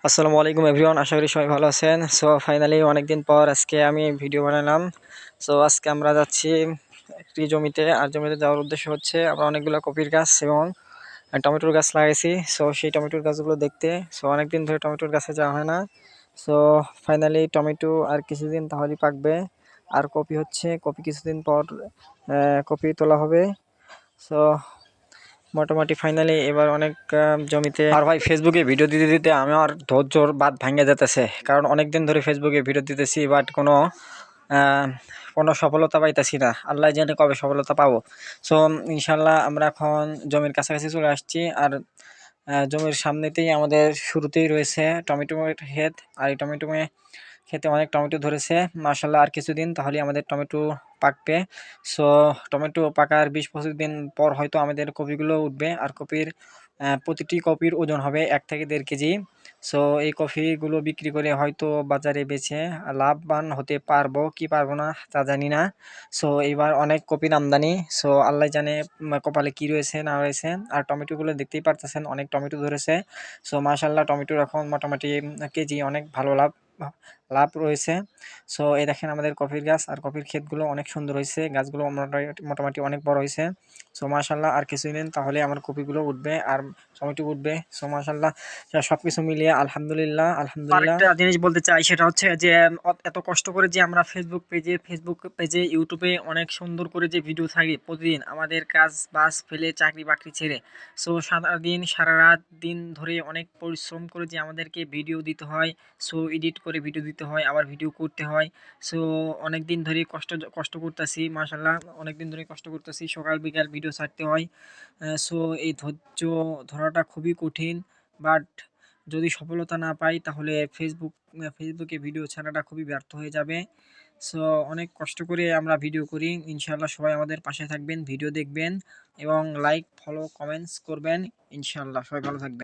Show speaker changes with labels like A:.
A: আসসালামু আলাইকুম এভরিওয়ান, আশা করি সবাই ভালো আছেন। সো ফাইনালি অনেকদিন পর আজকে আমি ভিডিও বানালাম। সো আজকে আমরা যাচ্ছি একটি জমিতে, আর জমিতে যাওয়ার উদ্দেশ্য হচ্ছে আমরা অনেকগুলো কপির গাছ এবং টমেটোর গাছ লাগাইছি। সো সেই টমেটোর গাছগুলো দেখতে। সো অনেকদিন ধরে টমেটোর গাছে যাওয়া হয় না। সো ফাইনালি টমেটো আর কিছুদিন তাহলেই পাকবে। আর কপি হচ্ছে, কপি কিছুদিন পর কপি তোলা হবে। সো মোটামুটি ফাইনালি এবার অনেক জমিতে। আর ভাই, ফেসবুকে ভিডিও দিতে দিতে আমার ধৈর্যর বাঁধ ভাঙে যেতেছে, কারণ অনেক দিন ধরে ফেসবুকে ভিডিও দিতেছি, বাট আহ, কোনো সফলতা পাইতেছি না। আল্লাহ জানে কবে সফলতা পাবো। সো ইনশাল্লাহ আমরা এখন জমির কাছাকাছি চলে আসছি। আর জমির সামনেতেই আমাদের শুরুতেই রয়েছে টমেটো ক্ষেত। আর এই টমেটো খেতে অনেক টমেটো ধরেছে মাশাল্লাহ। আর কিছুদিন তাহলে আমাদের টমেটো পাকবে। সো টমেটো পাকার 20-25 দিন পর হয়তো আমাদের কপিগুলো উঠবে। আর প্রতিটি কপির ওজন হবে 1 থেকে 1.5 কেজি। সো এই কফিগুলো বিক্রি করে হয়তো বাজারে বেচে লাভবান হতে পারবো কি পারবো না তা জানি না। সো এইবার অনেক কপির আমদানি। সো আল্লাহ জানে কপালে কি রয়েছে না রয়েছে। আর টমেটোগুলো দেখতেই পারতেছেন, অনেক টমেটো ধরেছে। সো মাশাল্লাহ, টমেটোর এখন মোটামুটি কেজি অনেক ভালো লাভ লাভ রয়েছে। সো এই দেখেন আমাদের কফির গাছ আর কফির ক্ষেতগুলো অনেক সুন্দর হয়েছে, গাছগুলো মোটামুটি অনেক বড় হয়েছে। সো মাশাল্লাহ, আর কিছুদিন তাহলে আমার কপিগুলো উঠবে আর টমেটো উঠবে। সো মাশাল্লাহ, সবকিছু মিলিয়ে আলহামদুলিল্লাহ আলহামদুলিল্লাহ। আরেকটা জিনিস বলতে চাই, সেটা হচ্ছে যে এত কষ্ট করে যে আমরা ফেসবুক পেজে ইউটিউবে অনেক সুন্দর করে যে ভিডিও থাকি প্রতিদিন, আমাদের কাজ বাস ফেলে চাকরি বাকরি ছেড়ে। সো সারা রাত দিন ধরে অনেক পরিশ্রম করে যে আমাদেরকে ভিডিও দিতে হয়। সো এডিট করে ভিডিও দিতে হয়, আবার ভিডিও করতে হয়। সো অনেক দিন ধরে কষ্ট করতেছি মাশাল্লাহ, অনেক দিন ধরে কষ্ট করতেছি, সকাল বিকাল ভিডিও ছাড়তে হয়। সো এই ধৈর্য ধরাটা খুবই কঠিন। বাট যদি সফলতা না পাই তাহলে ফেসবুকে ভিডিও ছাড়াটা খুবই ব্যর্থ হয়ে যাবে। সো অনেক কষ্ট করে আমরা ভিডিও করি। ইনশাল্লাহ সবাই আমাদের পাশে থাকবেন, ভিডিও দেখবেন এবং লাইক ফলো কমেন্টস করবেন। ইনশাল্লাহ সবাই ভালো থাকবেন।